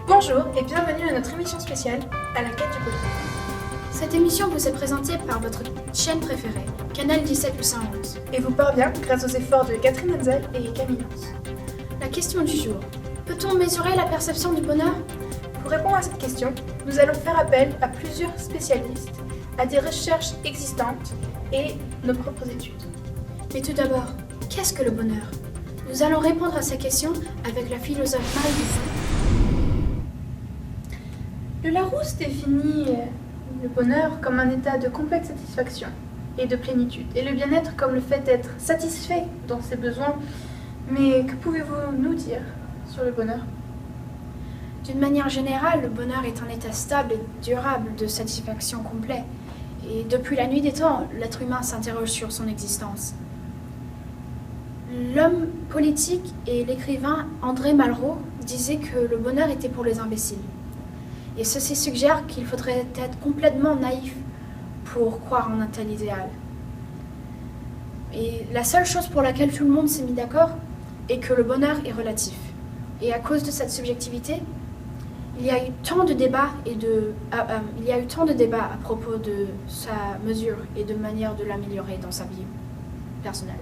Bonjour et bienvenue à notre émission spéciale à la quête du bonheur. Cette émission vous est présentée par votre chaîne préférée, Canal 17 ou 111. Et vous parvient grâce aux efforts de Catherine Henzel et Camille Lance. La question du jour. Peut-on mesurer la perception du bonheur ? Pour répondre à cette question, nous allons faire appel à plusieurs spécialistes, à des recherches existantes et nos propres études. Mais tout d'abord, qu'est-ce que le bonheur ? Nous allons répondre à ces questions avec la philosophe Marie Dupont. Le Larousse définit le bonheur comme un état de complète satisfaction et de plénitude, et le bien-être comme le fait d'être satisfait dans ses besoins. Mais que pouvez-vous nous dire sur le bonheur ? D'une manière générale, le bonheur est un état stable et durable de satisfaction complète. Et depuis la nuit des temps, l'être humain s'interroge sur son existence. L'homme politique et l'écrivain André Malraux disaient que le bonheur était pour les imbéciles. Et ceci suggère qu'il faudrait être complètement naïf pour croire en un tel idéal. Et la seule chose pour laquelle tout le monde s'est mis d'accord est que le bonheur est relatif. Et à cause de cette subjectivité, il y a eu tant de débats à propos de sa mesure et de manière de l'améliorer dans sa vie personnelle.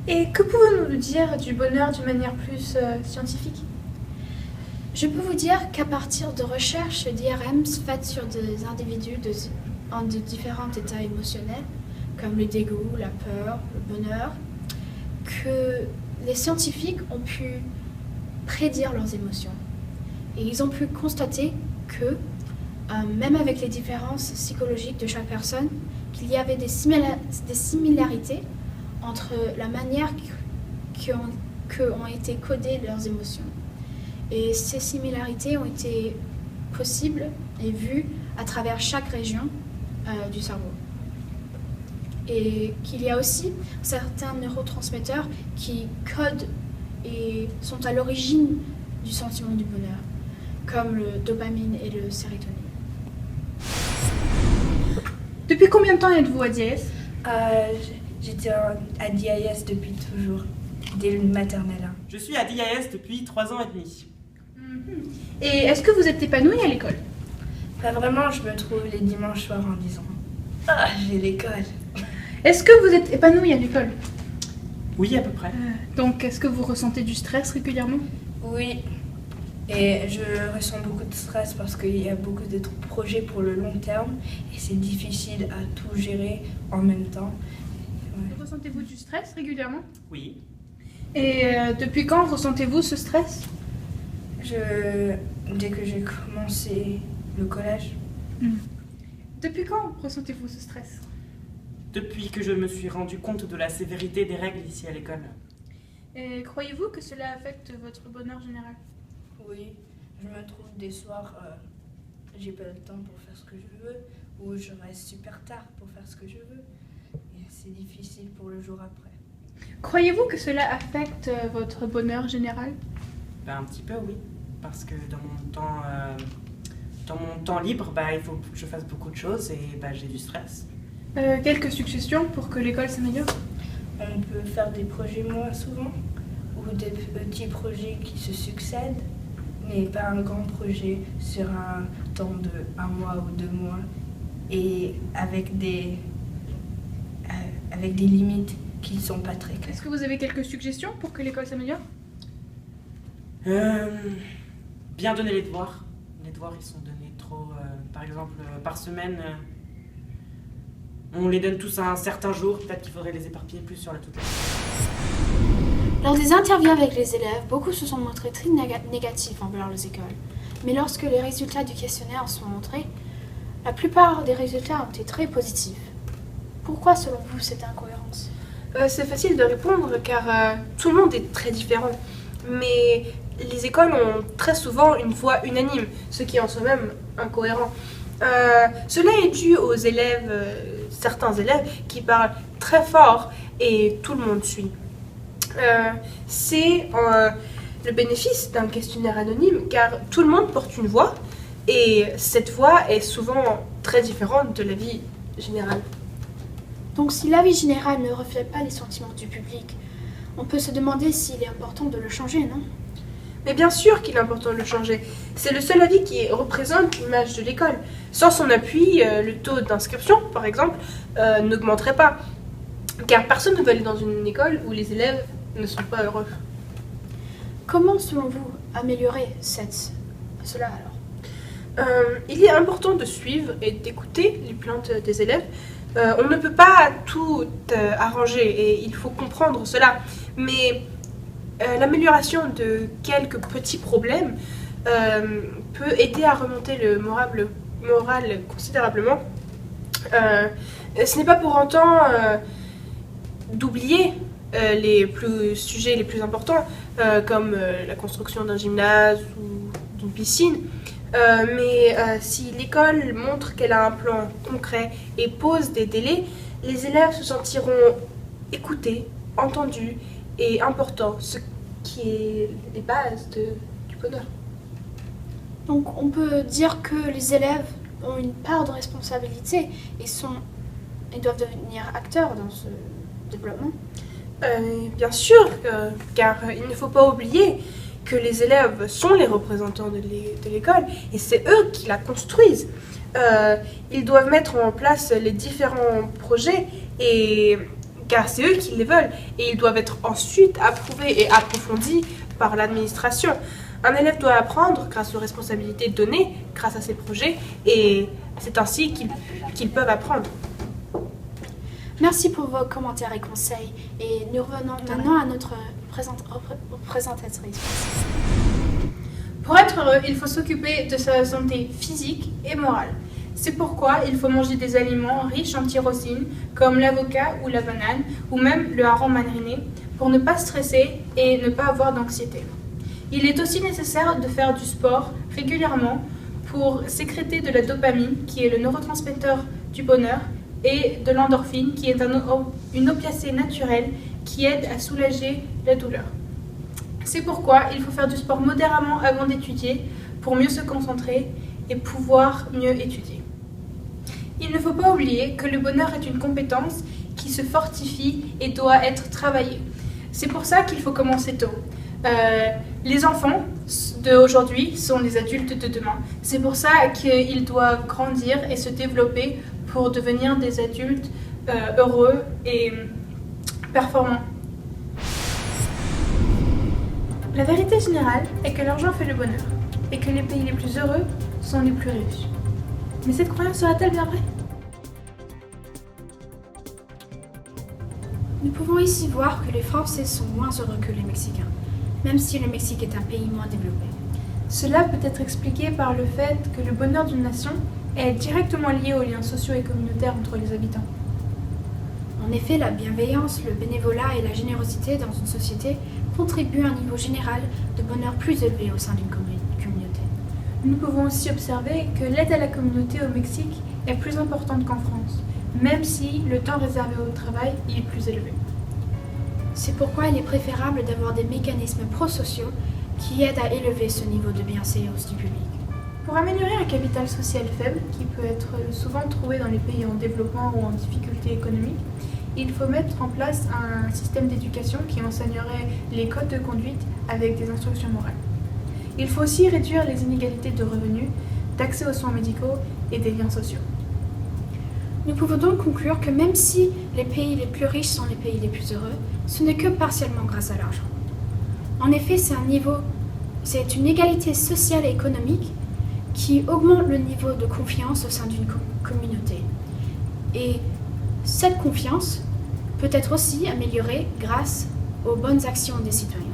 Et que pouvez-vous nous dire du bonheur d'une manière plus scientifique ? Je peux vous dire qu'à partir de recherches d'IRM faites sur des individus en de différents états émotionnels, comme le dégoût, la peur, le bonheur, que les scientifiques ont pu prédire leurs émotions. Et ils ont pu constater que, même avec les différences psychologiques de chaque personne, qu'il y avait des similarités entre la manière qu'ont été codées leurs émotions. Et ces similarités ont été possibles et vues à travers chaque région du cerveau. Et qu'il y a aussi certains neurotransmetteurs qui codent et sont à l'origine du sentiment du bonheur, comme le dopamine et le sérotonine. Depuis combien de temps êtes-vous à DIS ? J'étais à DIS depuis toujours, dès le maternelle. Je suis à DIS depuis 3 ans et demi. Et est-ce que vous êtes épanoui à l'école ? Pas vraiment, je me trouve les dimanches soirs en disant « Ah, j'ai l'école !» Est-ce que vous êtes épanoui à l'école ? Oui, à peu près. Donc, est-ce que vous ressentez du stress régulièrement ? Oui, et je ressens beaucoup de stress parce qu'il y a beaucoup de projets pour le long terme et c'est difficile à tout gérer en même temps. Ouais. Ressentez-vous du stress régulièrement ? Oui. Et depuis quand ressentez-vous ce stress ? Dès que j'ai commencé le collège. Depuis quand ressentez-vous ce stress ? Depuis que je me suis rendu compte de la sévérité des règles ici à l'école. Et croyez-vous que cela affecte votre bonheur général ? Oui, je me trouve des soirs, j'ai pas le temps pour faire ce que je veux, ou je reste super tard pour faire ce que je veux. Et c'est difficile pour le jour après. Croyez-vous que cela affecte votre bonheur général ? Un petit peu, oui. Parce que dans mon temps libre, il faut que je fasse beaucoup de choses et j'ai du stress. Quelques suggestions pour que l'école s'améliore ? On peut faire des projets moins souvent, ou des petits projets qui se succèdent, mais pas un grand projet sur un temps de 1 mois ou 2 mois, et avec des limites qui ne sont pas très claires. Est-ce que vous avez quelques suggestions pour que l'école s'améliore ? Bien donner les devoirs. Les devoirs, ils sont donnés trop... par exemple, par semaine, on les donne tous à un certain jour. Peut-être qu'il faudrait les éparpiller plus sur toute la semaine. Lors des interviews avec les élèves, beaucoup se sont montrés très négatifs envers les écoles. Mais lorsque les résultats du questionnaire sont montrés, la plupart des résultats ont été très positifs. Pourquoi, selon vous, cette incohérence ? C'est facile de répondre car tout le monde est très différent. Mais les écoles ont très souvent une voix unanime, ce qui est en soi-même incohérent. Cela est dû aux élèves, certains élèves qui parlent très fort et tout le monde suit. C'est le bénéfice d'un questionnaire anonyme car tout le monde porte une voix et cette voix est souvent très différente de la vie générale. Donc si l'avis général ne reflète pas les sentiments du public, on peut se demander s'il est important de le changer, non ? Mais bien sûr qu'il est important de le changer. C'est le seul avis qui représente l'image de l'école. Sans son appui, le taux d'inscription, par exemple, n'augmenterait pas. Car personne ne veut aller dans une école où les élèves ne sont pas heureux. Comment, selon vous, améliorer cela alors? Il est important de suivre et d'écouter les plaintes des élèves. On ne peut pas tout arranger et il faut comprendre cela. Mais l'amélioration de quelques petits problèmes peut aider à remonter le moral considérablement. Ce n'est pas pour autant d'oublier les sujets les plus importants, comme la construction d'un gymnase ou d'une piscine. Mais si l'école montre qu'elle a un plan concret et pose des délais, les élèves se sentiront écoutés, entendus et importants, ce qui est les bases du bonheur. Donc on peut dire que les élèves ont une part de responsabilité et doivent devenir acteurs dans ce développement. Bien sûr, car il ne faut pas oublier que les élèves sont les représentants de l'école et c'est eux qui la construisent. Ils doivent mettre en place les différents projets car c'est eux qui les veulent et ils doivent être ensuite approuvés et approfondis par l'administration. Un élève doit apprendre grâce aux responsabilités données, grâce à ces projets et c'est ainsi qu'ils peuvent apprendre. Merci pour vos commentaires et conseils. Et nous revenons maintenant à notre présentatrice. Pour être heureux, il faut s'occuper de sa santé physique et morale. C'est pourquoi il faut manger des aliments riches en tyrosine, comme l'avocat ou la banane, ou même le hareng mariné, pour ne pas stresser et ne pas avoir d'anxiété. Il est aussi nécessaire de faire du sport régulièrement pour sécréter de la dopamine, qui est le neurotransmetteur du bonheur, et de l'endorphine, qui est une opiacée naturelle qui aide à soulager la douleur. C'est pourquoi il faut faire du sport modérément avant d'étudier pour mieux se concentrer et pouvoir mieux étudier. Il ne faut pas oublier que le bonheur est une compétence qui se fortifie et doit être travaillée. C'est pour ça qu'il faut commencer tôt. Les enfants d'aujourd'hui sont les adultes de demain. C'est pour ça qu'ils doivent grandir et se développer pour devenir des adultes heureux et performants. La vérité générale est que l'argent fait le bonheur et que les pays les plus heureux sont les plus riches. Mais cette croyance sera-t-elle bien vraie? Nous pouvons ici voir que les Français sont moins heureux que les Mexicains, même si le Mexique est un pays moins développé. Cela peut être expliqué par le fait que le bonheur d'une nation est directement lié aux liens sociaux et communautaires entre les habitants. En effet, la bienveillance, le bénévolat et la générosité dans une société contribuent à un niveau général de bonheur plus élevé au sein d'une communauté. Nous pouvons aussi observer que l'aide à la communauté au Mexique est plus importante qu'en France, même si le temps réservé au travail y est plus élevé. C'est pourquoi il est préférable d'avoir des mécanismes prosociaux qui aident à élever ce niveau de bienséance du public. Pour améliorer un capital social faible, qui peut être souvent trouvé dans les pays en développement ou en difficulté économique, il faut mettre en place un système d'éducation qui enseignerait les codes de conduite avec des instructions morales. Il faut aussi réduire les inégalités de revenus, d'accès aux soins médicaux et des liens sociaux. Nous pouvons donc conclure que même si les pays les plus riches sont les pays les plus heureux, ce n'est que partiellement grâce à l'argent. En effet, c'est une égalité sociale et économique qui augmente le niveau de confiance au sein d'une communauté. Et cette confiance peut être aussi améliorée grâce aux bonnes actions des citoyens.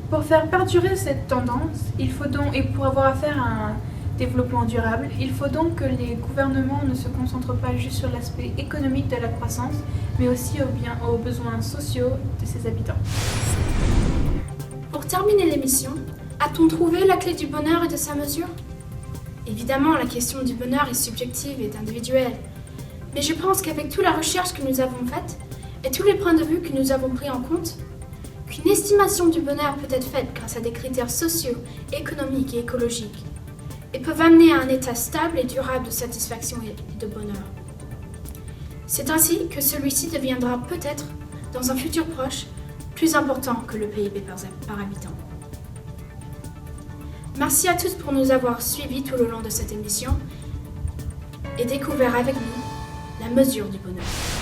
Pour faire perdurer cette tendance, et pour avoir affaire à un développement durable, il faut donc que les gouvernements ne se concentrent pas juste sur l'aspect économique de la croissance, mais aussi aux besoins sociaux de ses habitants. Pour terminer l'émission, a-t-on trouvé la clé du bonheur et de sa mesure? Évidemment, la question du bonheur est subjective et individuelle, mais je pense qu'avec toute la recherche que nous avons faite et tous les points de vue que nous avons pris en compte, qu'une estimation du bonheur peut être faite grâce à des critères sociaux, économiques et écologiques, et peuvent amener à un état stable et durable de satisfaction et de bonheur. C'est ainsi que celui-ci deviendra peut-être, dans un futur proche, plus important que le PIB par habitant. Merci à tous pour nous avoir suivis tout le long de cette émission et découvert avec nous la mesure du bonheur.